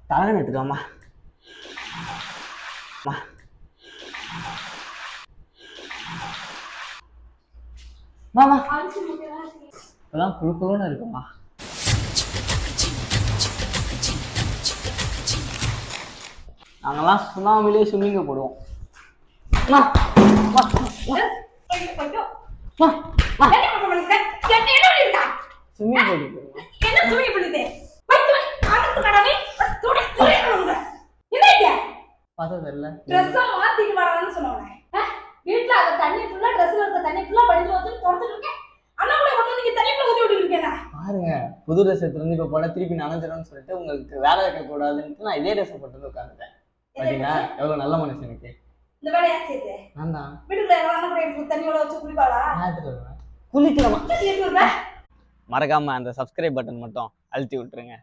தலைவன் எடுத்துக்கோமா. மாமா இப்பெல்லாம் குழு குழுன்னு இருக்குமா. நாங்கெல்லாம் சுனாமிலே ஸ்விம்மிங்க போடுவோம். பாருங்க, புது ட்ரெஸ் எடுத்து வந்து இப்ப போட திருப்பி நனைஞ்சிடும்னு சொல்லிட்டு உங்களுக்கு வேலை வைக்க கூடாதுன்னு நான் இதே ட்ரெஸ் போட்டு வந்து உட்காந்துட்டேன். பாத்தீங்களா எவ்வளவு நல்ல மனுஷனுக்கு. இந்த வேலையா செய்யுது. நான் தான் வீட்டுக்குள்ள எல்லாம் கூட தண்ணியோட வச்சு குளிப்பாளா? குளிக்கலாமா? மறக்காம அந்த சப்ஸ்கிரைப் பட்டன் மட்டும் அழுத்தி விட்டுருங்க.